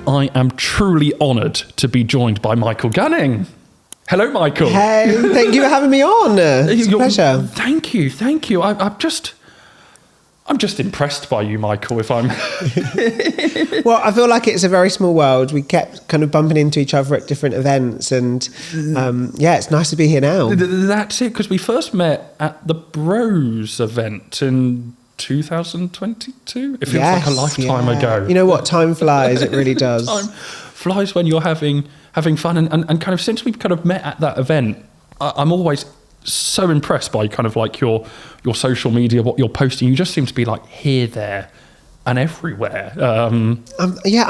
I am truly honoured to be joined by Michael Gunning. Hello, Michael. Hey, thank you for having me on. It's a pleasure. Thank you. I'm just impressed by you, Michael, if I'm... Well, I feel like it's a very small world. We kept kind of bumping into each other at different events, and it's nice to be here now. That's it, because we first met at the Bros event in 2022. It feels like a lifetime ago. You know what? Time flies. It really does. Time flies when you're having fun, and kind of since we've kind of met at that event, I'm always so impressed by kind of like your social media, what you're posting. You just seem to be like here, there, and everywhere. I'm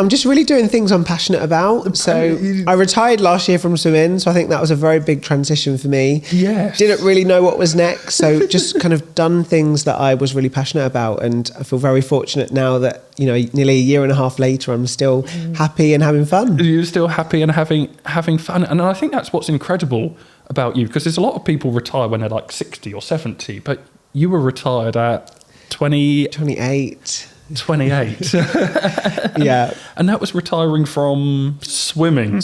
just really doing things I'm passionate about. So I retired last year from swimming, so I think that was a very big transition for me. Yes. Didn't really know what was next, so just kind of done things that I was really passionate about, and I feel very fortunate now that, you know, nearly a year and a half later, I'm still happy and having fun. You're still happy and having fun, and I think that's what's incredible about you, because there's a lot of people retire when they're like 60 or 70, but you were retired at 28. Yeah. And that was retiring from swimming.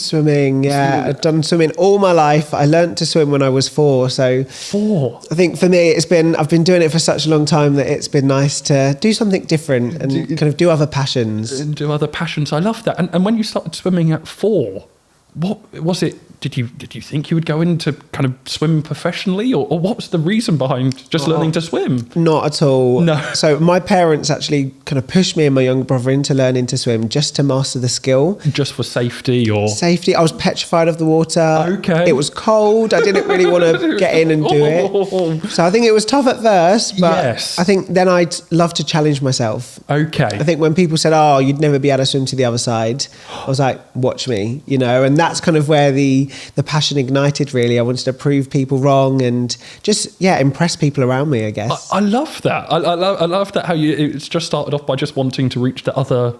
Yeah. I've done swimming all my life. I learnt to swim when I was 4. So 4. I think for me, I've been doing it for such a long time that it's been nice to do something different and kind of do other passions. I love that. And when you started swimming at 4, what was it? Did you think you would go into kind of swim professionally, or what was the reason behind just learning to swim? Not at all. No. So my parents actually kind of pushed me and my younger brother into learning to swim just to master the skill. Just for safety or? Safety. I was petrified of the water. Okay. It was cold. I didn't really want to get in and do it. So I think it was tough at first, but yes. I think then I'd love to challenge myself. Okay. I think when people said, "Oh, you'd never be able to swim to the other side," I was like, "Watch me," you know, and that's kind of where the passion ignited, really. I wanted to prove people wrong and just, impress people around me, I guess. I love that. I love that how it's just started off by just wanting to reach the other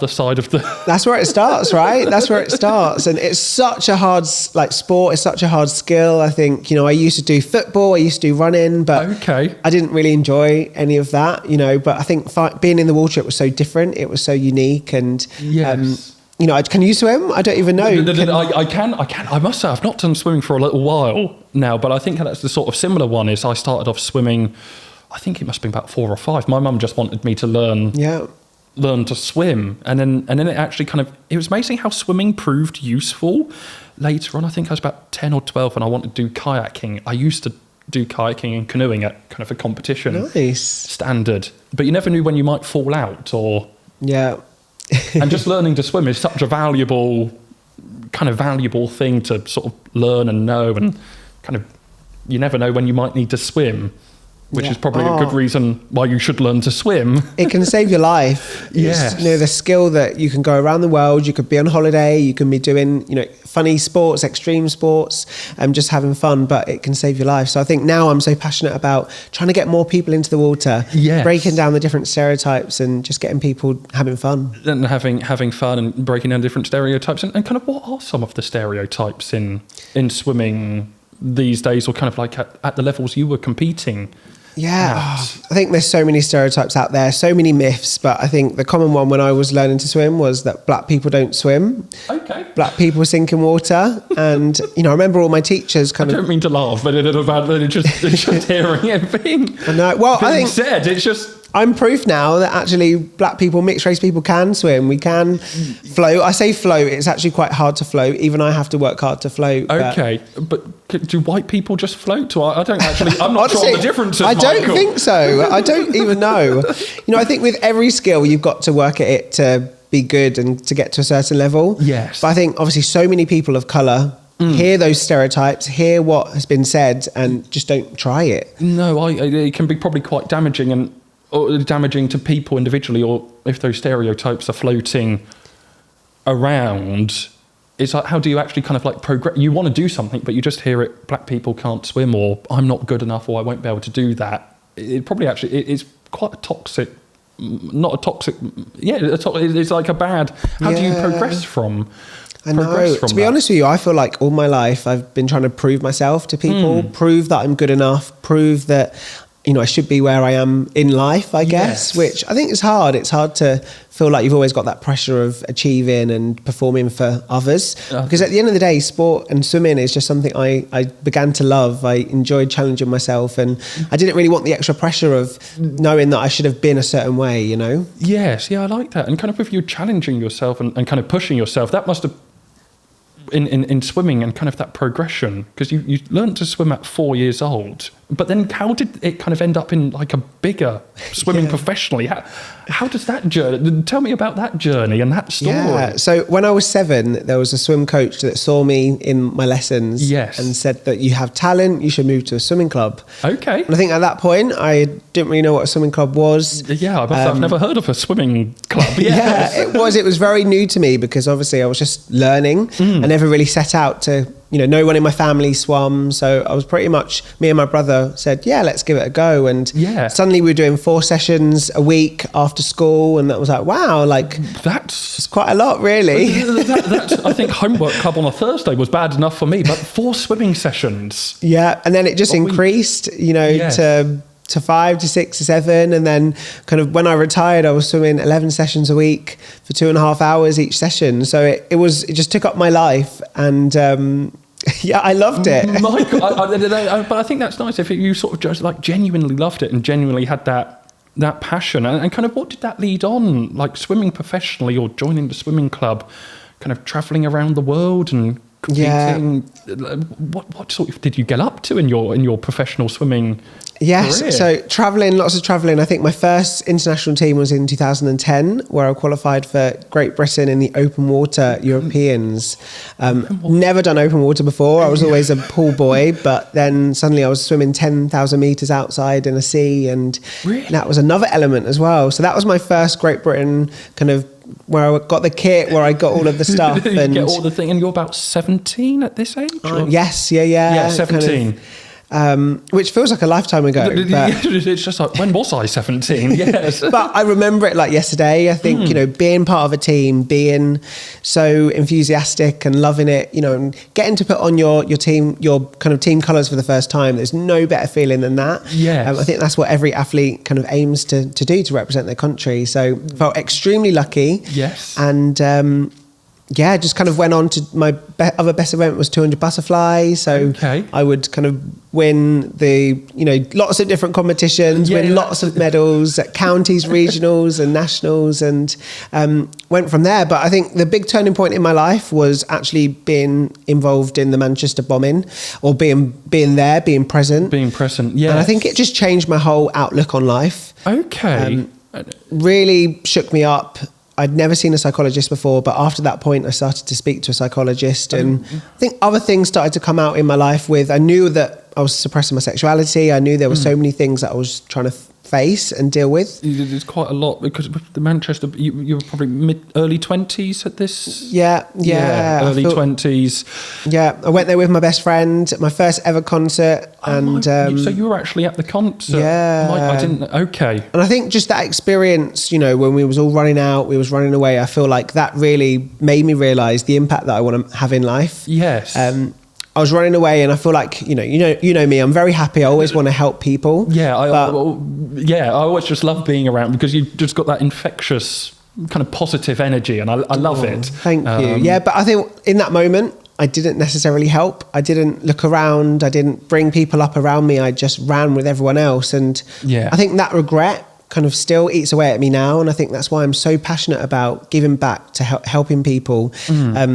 side of the... That's where it starts, right? That's where it starts. And it's such a hard sport. It's such a hard skill. I think, I used to do football, I used to do running, but okay. I didn't really enjoy any of that, but I think being in the water, it was so different. It was so unique. And yes. Can you swim? I don't even know. I can. I must say, I've not done swimming for a little while now, but I think that's the sort of similar one. Is I started off swimming, I think it must have been about 4 or 5. My mum just wanted me to learn to swim, and then it actually it was amazing how swimming proved useful later on. I think I was about 10 or 12, and I wanted to do kayaking. I used to do kayaking and canoeing at kind of a competition standard, but you never knew when you might fall out or and just learning to swim is such a valuable thing to sort of learn and know, and kind of you never know when you might need to swim, which is probably a good reason why you should learn to swim. It can save your life. Yes. The skill that you can go around the world, you could be on holiday, you can be doing, funny sports, extreme sports, and just having fun, but it can save your life. So I think now I'm so passionate about trying to get more people into the water, breaking down the different stereotypes and just getting people having fun. And having fun and breaking down different stereotypes. And kind of what are some of the stereotypes in swimming these days, or kind of like at the levels you were competing? I think there's so many stereotypes out there, so many myths, but I think the common one when I was learning to swim was that black people don't swim. Okay. Black people sink in water. And, I remember all my teachers I don't mean to laugh, but it's just hearing it being said. It's just... I'm proof now that actually black people, mixed race people can swim. We can float. I say float, it's actually quite hard to float. Even I have to work hard to float. Okay, but do white people just float? I don't actually, I'm not honestly, sure the differences, I don't Michael. think so. I don't even know. I think with every skill, you've got to work at it to be good and to get to a certain level. Yes. But I think obviously so many people of colour hear those stereotypes, hear what has been said, and just don't try it. No, it can be probably quite damaging or damaging to people individually, or if those stereotypes are floating around, it's like, how do you actually kind of like progress? You want to do something, but you just hear it, black people can't swim, or I'm not good enough, or I won't be able to do that. It probably actually, it's quite a toxic, not a toxic, it's like a bad, how do you progress from I know. To be honest with you, I feel like all my life I've been trying to prove myself to people, prove that I'm good enough, prove that I should be where I am in life, I guess, which I think is hard. It's hard to feel like you've always got that pressure of achieving and performing for others. Because at the end of the day, sport and swimming is just something I began to love. I enjoyed challenging myself, and I didn't really want the extra pressure of knowing that I should have been a certain way, Yes, yeah, I like that. And kind of with you challenging yourself and kind of pushing yourself, that must have, in swimming and kind of that progression, because you learned to swim at 4 years old, but then how did it kind of end up in like a bigger swimming professionally? How does that journey, tell me about that journey and that story. Yeah, so when I was 7, there was a swim coach that saw me in my lessons and said that you have talent, you should move to a swimming club. Okay. And I think at that point, I didn't really know what a swimming club was. Yeah, I've never heard of a swimming club. Yeah, it was very new to me because obviously I was just learning. I never really set out to, no one in my family swam. So I was pretty much, me and my brother said, yeah, let's give it a go. And suddenly we were doing 4 sessions a week after school. And that was like, wow, like that's quite a lot, really. That's, I think homework club on a Thursday was bad enough for me, but 4 swimming sessions. Yeah. And then it just increased, to 5 to 6 to 7, and then kind of when I retired, I was swimming 11 sessions a week for 2.5 hours each session. So it just took up my life, and I loved it. My God, but I think that's nice if you sort of just like genuinely loved it and genuinely had that passion, and kind of what did that lead on, like swimming professionally or joining the swimming club, kind of traveling around the world and competing. What sort of did you get up to in your professional swimming? Yes, career? So lots of travelling. I think my first international team was in 2010, where I qualified for Great Britain in the open water Europeans. Never done open water before. I was always a pool boy, but then suddenly I was swimming 10,000 metres outside in a sea, and that was another element as well. So that was my first Great Britain kind of, where I got the kit, where I got all of the stuff. And get all the thing, and you're about 17 at this age? Yes, yeah, 17. Kind of, which feels like a lifetime ago. But it's just like, when was I 17? Yes. But I remember it like yesterday. I think, being part of a team, being so enthusiastic and loving it, and getting to put on your team, your kind of team colours for the first time. There's no better feeling than that. Yes. I think that's what every athlete kind of aims to do, to represent their country. So felt extremely lucky. Yes. And, just kind of went on to my other best event was 200 butterfly. So I would kind of win lots of different competitions, win lots of medals at counties, regionals and nationals, and went from there. But I think the big turning point in my life was actually being involved in the Manchester bombing, or being there, being present. Being present, yeah. And I think it just changed my whole outlook on life. Okay. Really shook me up. I'd never seen a psychologist before, but after that point, I started to speak to a psychologist, and I think other things started to come out in my life I knew that I was suppressing my sexuality. I knew there were so many things that I was trying to face and deal with. There's quite a lot, because with the Manchester, you were probably early 20s at this? Yeah. Early 20s. Yeah, I went there with my best friend, my first ever concert. So you were actually at the concert? Yeah. I didn't, okay. And I think just that experience, when we was all running out, we was running away, I feel like that really made me realise the impact that I want to have in life. Yes. I was running away, and I feel like, you know me, I'm very happy. I always want to help people. Yeah, I always just love being around, because you've just got that infectious kind of positive energy, and I love it. Thank you. Yeah, but I think in that moment, I didn't necessarily help. I didn't look around. I didn't bring people up around me. I just ran with everyone else. And I think that regret kind of still eats away at me now, and I think that's why I'm so passionate about giving back to helping people,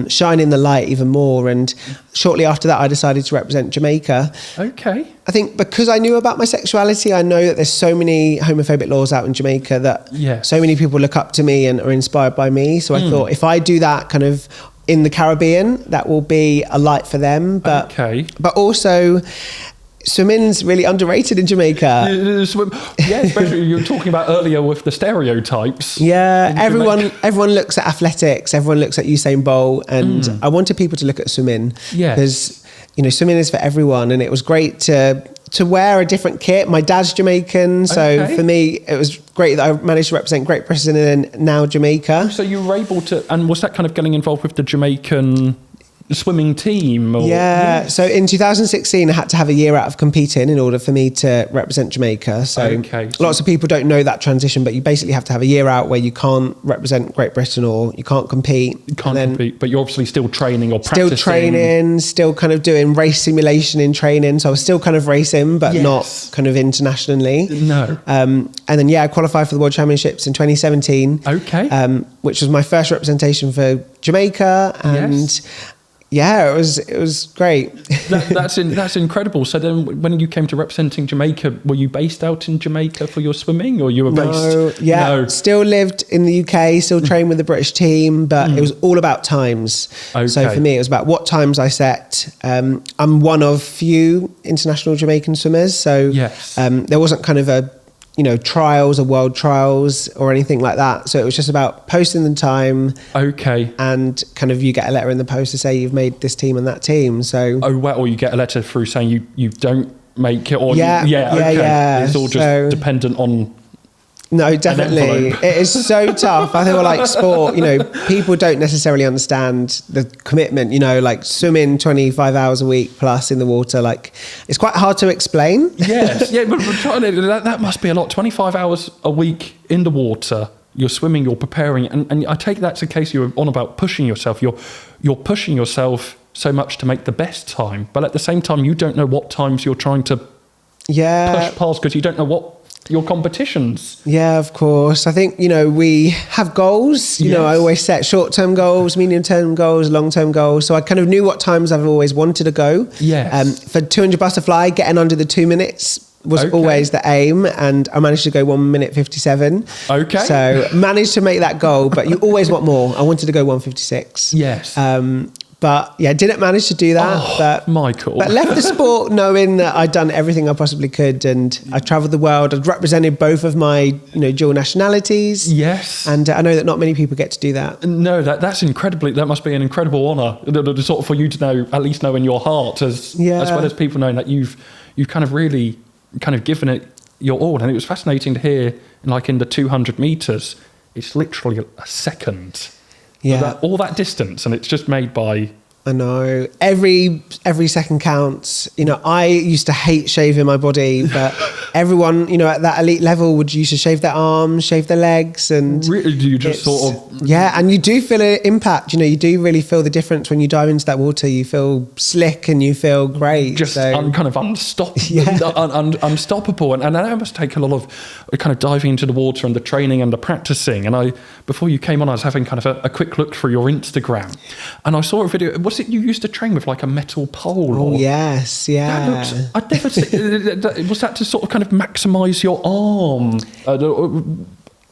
shining the light even more. And shortly after that, I decided to represent Jamaica. Okay. I think because I knew about my sexuality, I know that there's so many homophobic laws out in Jamaica that so many people look up to me and are inspired by me. So I thought, if I do that kind of in the Caribbean, that will be a light for them. But also, swimming's really underrated in Jamaica. Yeah, especially you were talking about earlier with the stereotypes. Yeah, everyone looks at athletics, everyone looks at Usain Bolt, and I wanted people to look at swimming. Yeah, because swimming is for everyone, and it was great to wear a different kit. My dad's Jamaican, so for me it was great that I managed to represent Great Britain and then now Jamaica. So you were able to, and was that kind of getting involved with the Jamaican swimming team? Or, yeah. So in 2016, I had to have a year out of competing in order for me to represent Jamaica. So lots of people don't know that transition, but you basically have to have a year out where you can't represent Great Britain or you can't compete. You can't compete, but you're obviously still training or practicing. Still training, still kind of doing race simulation in training. So I was still kind of racing, but not kind of internationally. No. And then, I qualified for the World Championships in 2017. Okay. Which was my first representation for Jamaica. And it was great. That's incredible. So then when you came to representing Jamaica, were you based out in Jamaica for your swimming, or you were based? No. Still lived in the UK, still trained with the British team, but it was all about times. Okay. So for me, it was about what times I set. I'm one of few international Jamaican swimmers. So there wasn't kind of a trials or world trials or anything like that. So it was just about posting the time. Okay. And kind of you get a letter in the post to say you've made this team and that team. So. Oh, well, or you get a letter through saying you don't make it, or okay. It's all just dependent on. No, definitely. It is so tough. I feel like sport, people don't necessarily understand the commitment, like swimming 25 hours a week plus in the water. Like, it's quite hard to explain. Yes. Yeah, but that must be a lot. 25 hours a week in the water. You're swimming, you're preparing. And I take that's the case you're on about pushing yourself. You're pushing yourself so much to make the best time. But at the same time, you don't know what times you're trying to push past because you don't know what your competitions. Yeah, of course. I think, we have goals. I always set short-term goals, medium-term goals, long-term goals. So I kind of knew what times I've always wanted to go. Yes. For 200 butterfly, getting under the 2 minutes was always the aim, and I managed to go 1 minute 57. Okay. So managed to make that goal, but you always want more. I wanted to go 1:56. Yes. But didn't manage to do that. But Michael. But left the sport knowing that I'd done everything I possibly could, and I travelled the world. I'd represented both of my dual nationalities. Yes. And I know that not many people get to do that. No, that must be an incredible honour, sort of for you to know, at least know in your heart, as well as people knowing that you've kind of really kind of given it your all. And it was fascinating to hear, in the 200 metres, it's literally a second. Yeah, all that distance, and it's just made by. I know every second counts. I used to hate shaving my body, but everyone, at that elite level would used to shave their arms, shave their legs, and really, do you just sort of and you do feel an impact. You do really feel the difference when you dive into that water. You feel slick and you feel great, just kind of unstoppable. And that must take a lot of kind of diving into the water and the training and the practicing. And before you came on, I was having kind of a quick look through your Instagram, and I saw a video. Was it you used to train with like a metal pole? Oh, yes, yeah. I'd never seen, was that to sort of kind of maximise your arm?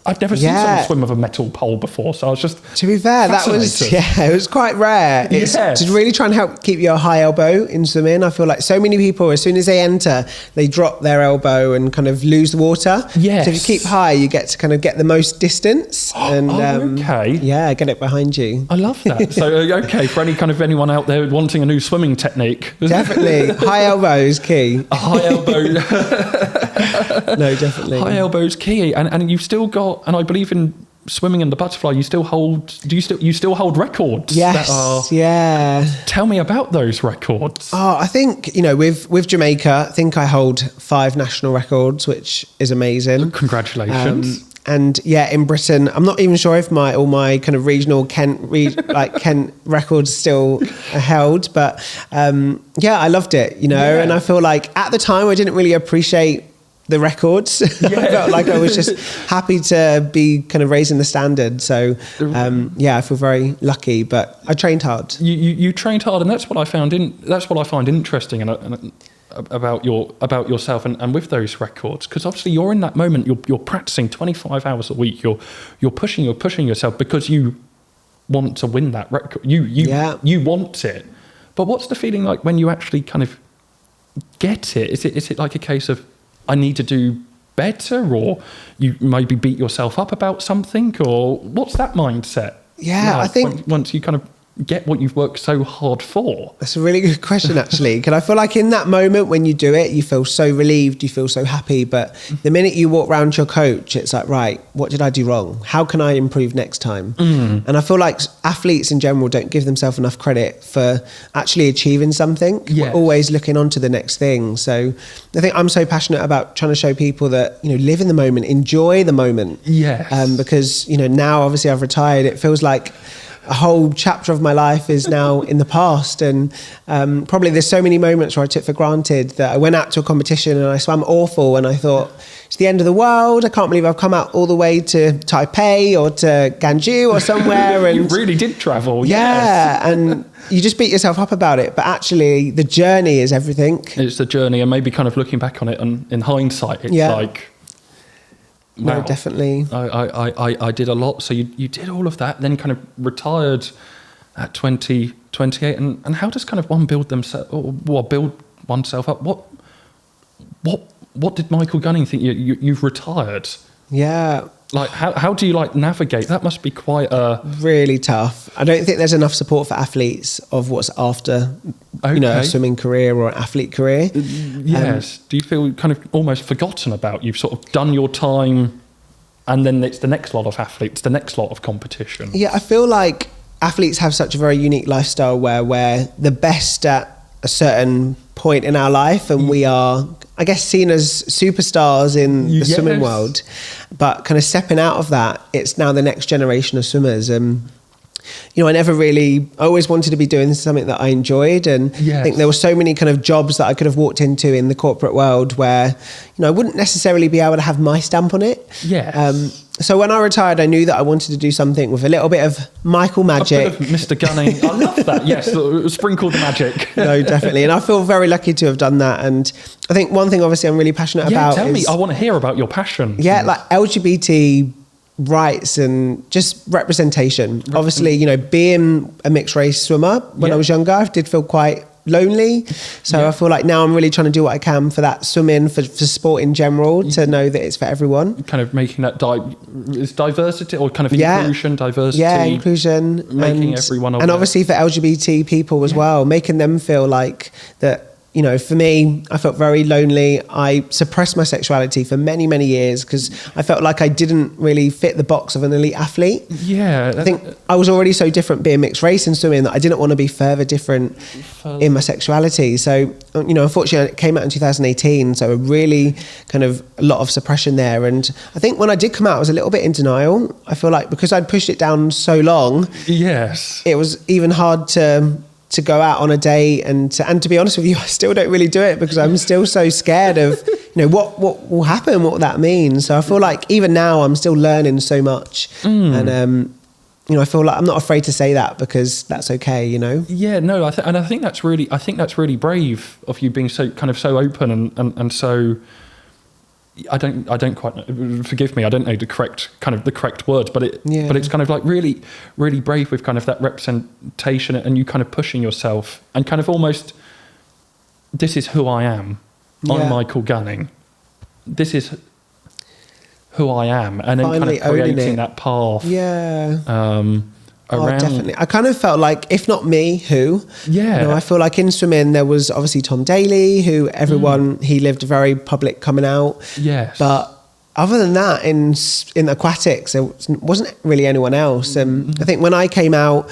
I'd never seen someone swim with a metal pole before, so I was just. To be fair, that was it was quite rare. It's to really try and help keep your high elbow in swimming. I feel like so many people, as soon as they enter, they drop their elbow and kind of lose the water. Yes. So if you keep high, you get to kind of get the most distance. And get it behind you. I love that. So for anyone out there wanting a new swimming technique, definitely high elbow is key. A high elbow. No, definitely. High elbow is key, and you've still got. And I believe in swimming and the butterfly, you still hold records? Yes, Tell me about those records. Oh, I think, with Jamaica, I think I hold 5 national records, which is amazing. Congratulations. And in Britain, I'm not even sure if all my kind of regional Kent records still are held, but I loved it, and I feel like at the time I didn't really appreciate the records. I felt like I was just happy to be kind of raising the standard. So I feel very lucky, but I trained hard. You trained hard, and that's what I find interesting and about yourself and with those records, because obviously you're in that moment, you're practicing 25 hours a week, you're pushing yourself because you want to win that record. You want it. But what's the feeling like when you actually kind of get it? Is it like a case of I need to do better, or you maybe beat yourself up about something, or what's that mindset? Yeah, like I think once you kind of get what you've worked so hard for? That's a really good question, actually. Because I feel like in that moment when you do it, you feel so relieved, you feel so happy. But the minute you walk around your coach, it's like, right, what did I do wrong? How can I improve next time? And I feel like athletes in general don't give themselves enough credit for actually achieving something. Yes. We're always looking on to the next thing. So I think I'm so passionate about trying to show people that, live in the moment, enjoy the moment. Yes. Because, now obviously I've retired, it feels like a whole chapter of my life is now in the past, and probably there's so many moments where I took for granted that I went out to a competition and I swam awful and I thought it's the end of the world, I can't believe I've come out all the way to Taipei or to Ganju or somewhere. And you really did travel. Yeah, and you just beat yourself up about it, but actually the journey is everything. It's the journey, and maybe kind of looking back on it and in hindsight, it's like, wow, no, definitely. I did a lot. So you did all of that, then kind of retired at 28. And how does kind of one build oneself up? What did Michael Gunning think you've retired? Yeah. Like, how do you navigate? That must be quite really tough. I don't think there's enough support for athletes of what's after, a swimming career or an athlete career. Yes. Do you feel kind of almost forgotten about? You've sort of done your time, and then it's the next lot of athletes, the next lot of competition. Yeah, I feel like athletes have such a very unique lifestyle where we're the best at a certain point in our life, and we are, I guess, seen as superstars in the swimming world. But kind of stepping out of that, it's now the next generation of swimmers. I always wanted to be doing something that I enjoyed, and I think there were so many kind of jobs that I could have walked into in the corporate world where, I wouldn't necessarily be able to have my stamp on it. Yes. So when I retired, I knew that I wanted to do something with a little bit of Michael magic. A bit of Mr. Gunning. I love that. Yes, sprinkle the magic. No, definitely. And I feel very lucky to have done that. And I think one thing, obviously, I'm really passionate about tell me. I want to hear about your passion. Yeah, like LGBT rights and just representation. Obviously, being a mixed race swimmer when I was younger, I did feel quite lonely. So I feel like now I'm really trying to do what I can for that swimming, for sport in general, to know that it's for everyone. Kind of making that is diversity or kind of inclusion, diversity. Yeah, inclusion. Making everyone aware. And obviously for LGBT people as well, making them feel like that. For me, I felt very lonely. I suppressed my sexuality for many, many years because I felt like I didn't really fit the box of an elite athlete. Yeah. I think I was already so different being mixed race and swimming that I didn't want to be further different in my sexuality. So, unfortunately, it came out in 2018. So a really kind of a lot of suppression there. And I think when I did come out, I was a little bit in denial. I feel like because I'd pushed it down so long, it was even hard to go out on a date, and to be honest with you, I still don't really do it because I'm still so scared of, what will happen, what will that mean? So I feel like even now I'm still learning so much, and I feel like I'm not afraid to say that because that's okay, Yeah, no, I think that's really brave of you being so kind of so open and so. I don't quite know, forgive me, I don't know the correct words, but it's kind of like really, really brave with kind of that representation and you kind of pushing yourself and kind of almost, this is who I am. I'm Michael Gunning. This is who I am. And then finally kind of creating that path. Yeah. Around. Definitely. I kind of felt like, if not me, who? Yeah. I feel like in swimming, there was obviously Tom Daly, who he lived a very public coming out. Yes. But other than that, in aquatics, there wasn't really anyone else. And I think when I came out,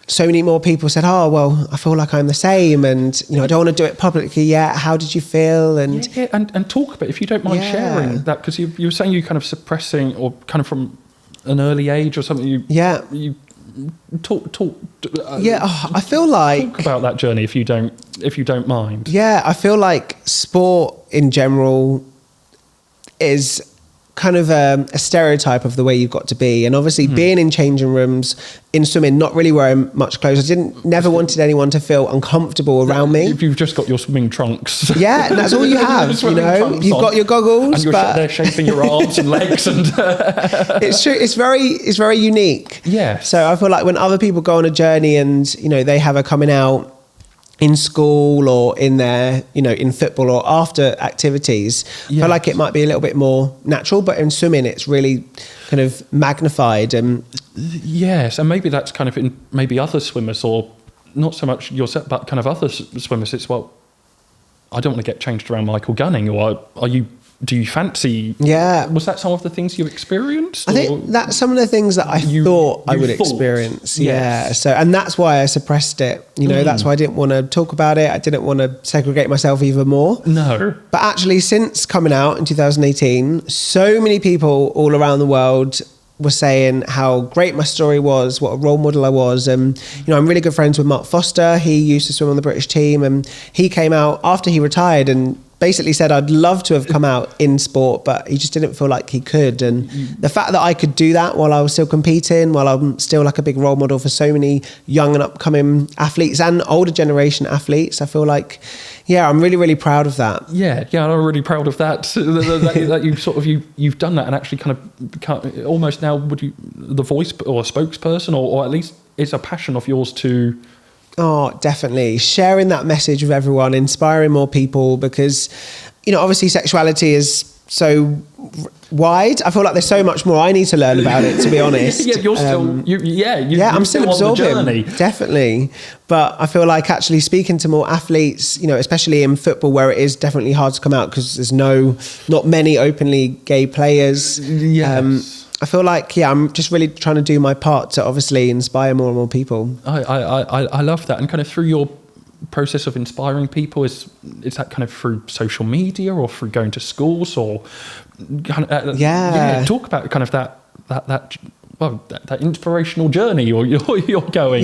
so many more people said, oh, well, I feel like I'm the same. And, I don't want to do it publicly yet. How did you feel? And and talk about it, if you don't mind sharing that, because you were saying you kind of suppressing or kind of from an early age or something. You talk I feel like talk about that journey if you don't mind. I feel like sport in general is kind of a stereotype of the way you've got to be, and obviously being in changing rooms in swimming, not really wearing much clothes. I never wanted anyone to feel uncomfortable around me. If you've just got your swimming trunks, and that's all you have. You've got your goggles, and you're there shaping your arms and legs, and it's true. It's very unique. Yeah. So I feel like when other people go on a journey and they have a coming out in school or in their, in football or after activities, I feel like it might be a little bit more natural, but in swimming, it's really kind of magnified. And Yes, and maybe that's kind of in maybe other swimmers, or not so much yourself, but kind of other swimmers. It's, well, I don't want to get changed around Michael Gunning, or do you fancy? Yeah. Was that some of the things you experienced? I think that's some of the things that I thought I would experience. Yeah. Yes. So, and that's why I suppressed it. That's why I didn't want to talk about it. I didn't want to segregate myself even more. No. But actually, since coming out in 2018, so many people all around the world were saying how great my story was, what a role model I was. And, I'm really good friends with Mark Foster. He used to swim on the British team, and he came out after he retired and basically said, I'd love to have come out in sport, but he just didn't feel like he could. And the fact that I could do that while I was still competing, while I'm still like a big role model for so many young and upcoming athletes and older generation athletes, I feel like, I'm really, really proud of that. Yeah, I'm really proud of that. that you sort of you've done that, and actually kind of almost now the voice or a spokesperson, or at least it's a passion of yours to. Oh, definitely. Sharing that message with everyone, inspiring more people, because, obviously sexuality is so wide. I feel like there's so much more I need to learn about it, to be honest. You're still, I'm still absorbing, the definitely. But I feel like actually speaking to more athletes, especially in football, where it is definitely hard to come out because there's not many openly gay players. Yes. I feel like, I'm just really trying to do my part to obviously inspire more and more people. I love that. And kind of through your process of inspiring people, is that kind of through social media or through going to schools, or kind of, talk about kind of that inspirational jourey you're going.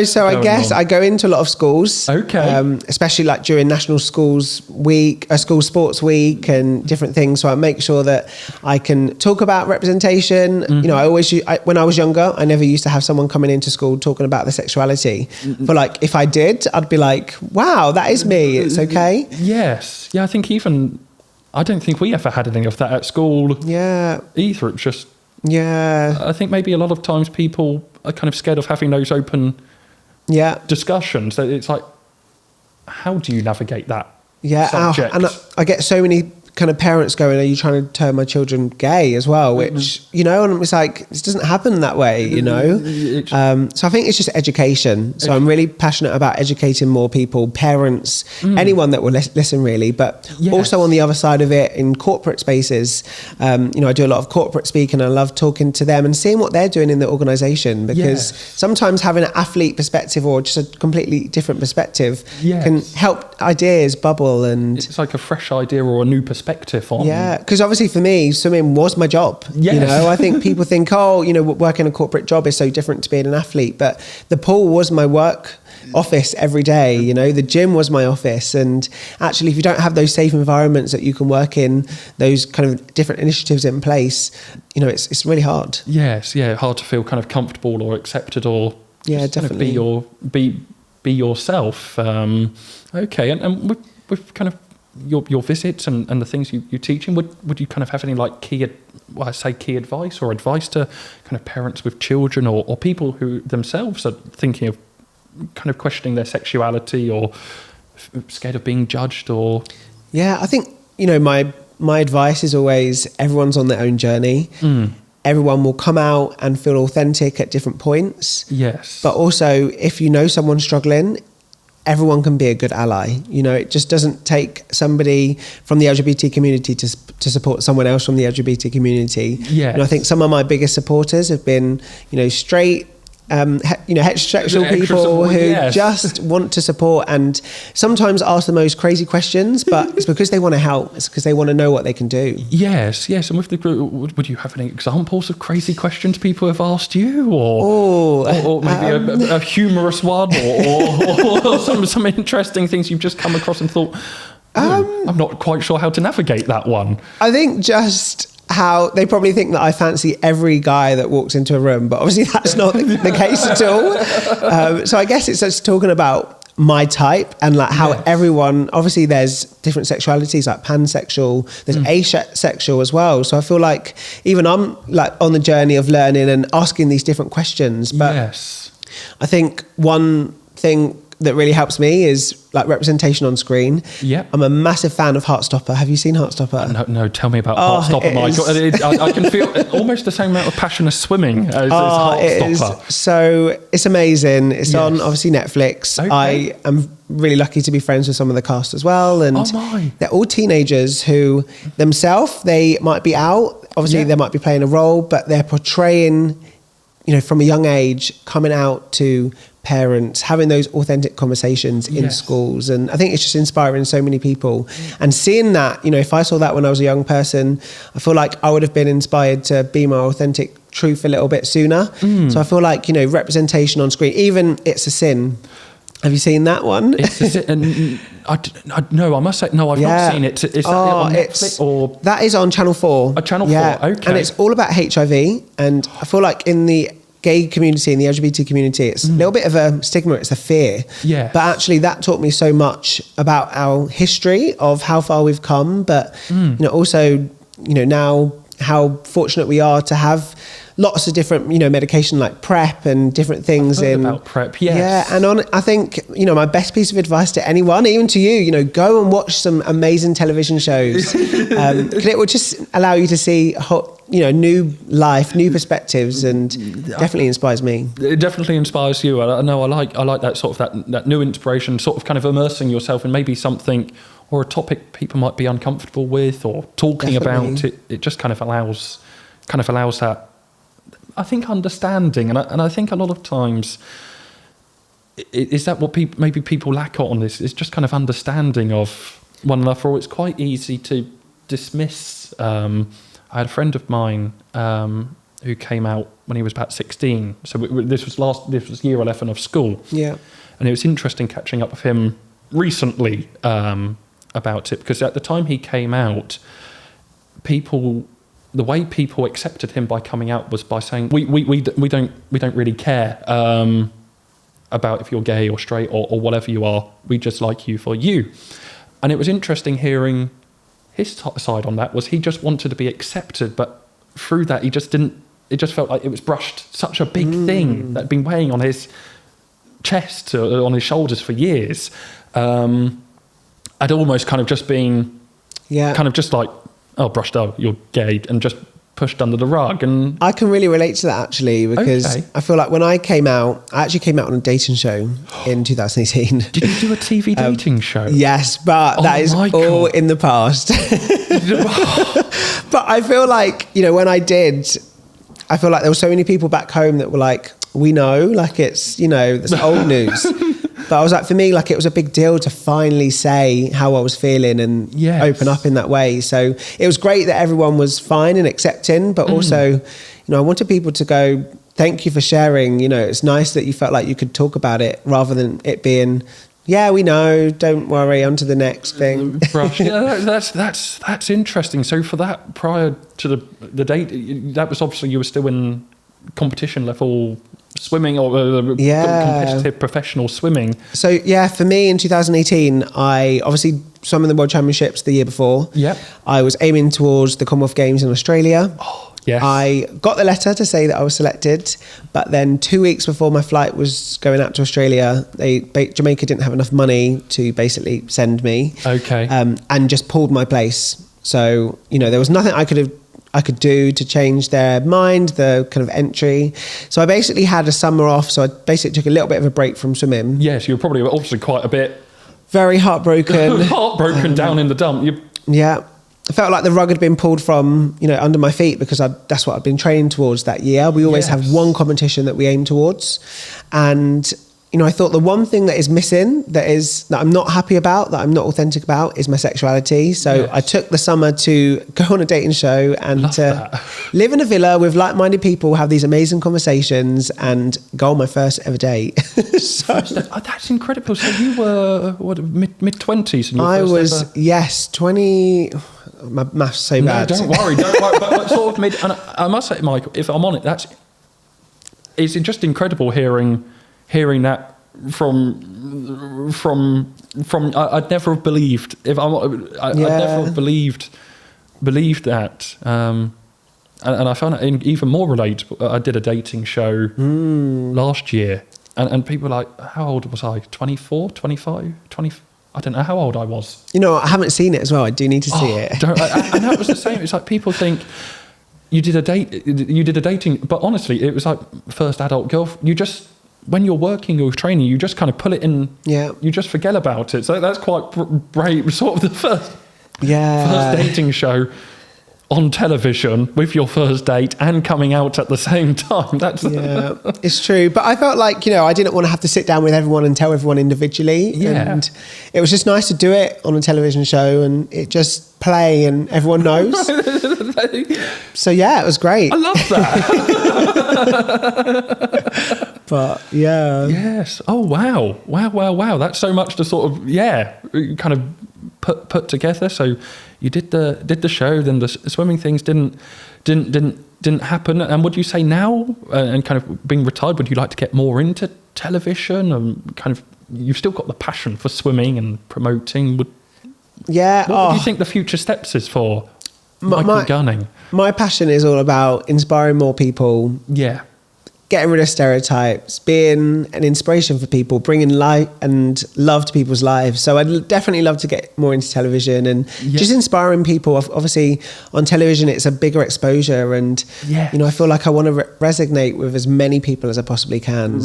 So I guess I go into a lot of schools. Okay. Especially like during National Schools Week, School Sports Week and different things. So I make sure that I can talk about representation. Mm-hmm. When I was younger, I never used to have someone coming into school talking about their sexuality. Mm-hmm. But like, if I did, I'd be like, wow, that is me. It's okay. Yes. Yeah, I don't think we ever had anything of that at school. Yeah. Either. It's just, yeah, I think maybe a lot of times people are kind of scared of having those open discussions. It's like, how do you navigate that subject? And I get so many kind of parents going, are you trying to turn my children gay as well? Which, and it's like, this doesn't happen that way, So I think it's just education. So I'm really passionate about educating more people, parents, anyone that will listen really, but also on the other side of it in corporate spaces. I do a lot of corporate speaking. I love talking to them and seeing what they're doing in the organization, because sometimes having an athlete perspective or just a completely different perspective can help ideas bubble, and it's like a fresh idea or a new perspective on. Yeah, because obviously for me, swimming was my job. Yes. I think people think, working a corporate job is so different to being an athlete, but the pool was my work office every day. The gym was my office, and actually if you don't have those safe environments that you can work in, those kind of different initiatives in place, it's really hard. Yes, hard to feel kind of comfortable or accepted, or definitely kind of be yourself. Okay, and with kind of your visits and the things you're teaching, would you kind of have any like key advice or advice to kind of parents with children, or people who themselves are thinking of kind of questioning their sexuality, or scared of being judged? Or I think my advice is always, everyone's on their own journey. Everyone will come out and feel authentic at different points. Yes. But also, if someone's struggling, everyone can be a good ally. It just doesn't take somebody from the LGBT community to support someone else from the LGBT community. Yes. I think some of my biggest supporters have been, straight, heterosexual people who just want to support, and sometimes ask the most crazy questions, but it's because they want to help. It's because they want to know what they can do. Yes. And with the group, would you have any examples of crazy questions people have asked you, or maybe a humorous one, or some interesting things you've just come across and thought, I'm not quite sure how to navigate that one? I think just how they probably think that I fancy every guy that walks into a room, but obviously that's not the case at all. So I guess it's just talking about my type, and like how everyone, obviously there's different sexualities, like pansexual, there's asexual as well. So I feel like even I'm like on the journey of learning and asking these different questions. But I think one thing that really helps me is like representation on screen. Yeah. I'm a massive fan of Heartstopper. Have you seen Heartstopper? No, tell me about Heartstopper, Michael. I can feel almost the same amount of passion as swimming as Heartstopper. So it's amazing. It's on obviously Netflix. Okay. I am really lucky to be friends with some of the cast as well. And they're all teenagers who themselves, they might be out. Obviously they might be playing a role, but they're portraying, you know, from a young age, coming out to parents, having those authentic conversations in schools. And I think it's just inspiring so many people. And seeing that, you know, if I saw that when I was a young person, I feel like I would have been inspired to be my authentic truth a little bit sooner. So I feel like, you know, representation on screen, even It's a Sin. Have you seen that one? No, I must say, no, I've not seen it. Is that on Netflix or? That is on Channel 4. Channel 4, okay. And it's all about HIV. And I feel like in the gay community and the LGBT community, it's a little bit of a stigma, it's a fear. Yeah. But actually that taught me so much about our history of how far we've come. But, you know, also, you know, now how fortunate we are to have lots of different, you know, medication like PrEP and different things. I've heard about PrEP, yes. Yeah, and I think, you know, my best piece of advice to anyone, even to you, you know, go and watch some amazing television shows. It will just allow you to see, you know, new life, new perspectives, and definitely inspires me. It definitely inspires you. I know I like that sort of that new inspiration, sort of kind of immersing yourself in maybe something or a topic people might be uncomfortable with or talking about. It just kind of allows that, I think, understanding. And I think a lot of times is that what people lack on this, is just kind of understanding of one another, or it's quite easy to dismiss. I had a friend of mine who came out when he was about 16. So this was year 11 of school. Yeah. And it was interesting catching up with him recently about it, because at the time he came out, the way people accepted him by coming out was by saying, we don't really care about if you're gay or straight or whatever you are. We just like you for you. And it was interesting hearing his side on that. Was he just wanted to be accepted, but through that it just felt like it was brushed, such a big thing that had been weighing on his chest, on his shoulders for years. I'd almost kind of just been kind of just like, oh, brushed out, you're gay, and just pushed under the rug. And I can really relate to that, actually, because I feel like when I actually came out on a dating show in 2018. Did you do a TV dating show? Yes, but that is all in the past. But I feel like, you know, when I did, I feel like there were so many people back home that were like, we know, like it's, you know, that's old news. But I was like, for me, like it was a big deal to finally say how I was feeling and open up in that way. So it was great that everyone was fine and accepting, but also, you know, I wanted people to go, thank you for sharing. You know, it's nice that you felt like you could talk about it rather than it being, yeah, we know, don't worry, on to the next thing. That's interesting. So for that, prior to the date, that was obviously you were still in competition level swimming or competitive professional swimming. So yeah, for me in 2018, I obviously swam in the World Championships the year before. Yeah, I was aiming towards the Commonwealth Games in Australia. Oh, yes. I got the letter to say that I was selected, but then 2 weeks before my flight was going out to Australia, Jamaica didn't have enough money to basically send me. Okay. And just pulled my place. So, you know, there was nothing I could do to change their mind, the kind of entry. So I basically had a summer off. So I basically took a little bit of a break from swimming. Yes, you were probably obviously quite a bit... Very heartbroken. Down in the dump. Yeah. I felt like the rug had been pulled from, you know, under my feet, because that's what I'd been training towards that year. We always have one competition that we aim towards. And... you know, I thought the one thing that is missing, that I'm not happy about, that I'm not authentic about, is my sexuality. So I took the summer to go on a dating show and to live in a villa with like-minded people, have these amazing conversations, and go on my first ever date. That's incredible. So you were, mid-20s? I was, 20... My math's so bad. No, don't worry. But sort of mid... And I must say, Michael, if I'm on it, it's just incredible hearing that from I'd never have believed, I'd never have believed that, and I found it even more relatable. I did a dating show last year, And people were like, how old was I? 24, 25, 20? I don't know how old I was. You know, I haven't seen it as well. I do need to see it. And that was the same. It's like people think you did a dating, but honestly, it was like first adult girl. You just, when you're working or training, you just kind of pull it in. Yeah. You just forget about it. So that's quite brave. Sort of the first dating show on television with your first date and coming out at the same time. That's it's true. But I felt like, you know, I didn't want to have to sit down with everyone and tell everyone individually. Yeah. And it was just nice to do it on a television show and it just play and everyone knows. So yeah, it was great. I love that. But yeah. Yes. Oh wow. Wow. That's so much to sort of kind of put together. So you did the show, then the swimming things didn't happen. And would you say now, and kind of being retired, would you like to get more into television and kind of, you've still got the passion for swimming and promoting? What do you think the future steps is for Michael Gunning? My passion is all about inspiring more people. Yeah. Getting rid of stereotypes, being an inspiration for people, bringing light and love to people's lives. So I'd definitely love to get more into television and just inspiring people. Obviously, on television, it's a bigger exposure. And, you know, I feel like I want to resonate with as many people as I possibly can.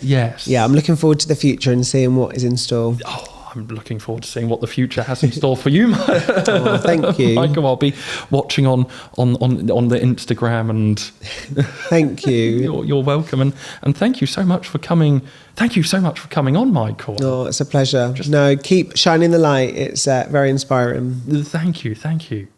Yes. Yeah, I'm looking forward to the future and seeing what is in store. Oh, I'm looking forward to seeing what the future has in store for you. Oh, thank you, Michael. I'll be watching on the Instagram, and thank you. You're welcome, and thank you so much for coming. Thank you so much for coming on, Michael. Oh, it's a pleasure. Keep shining the light. It's very inspiring. Thank you.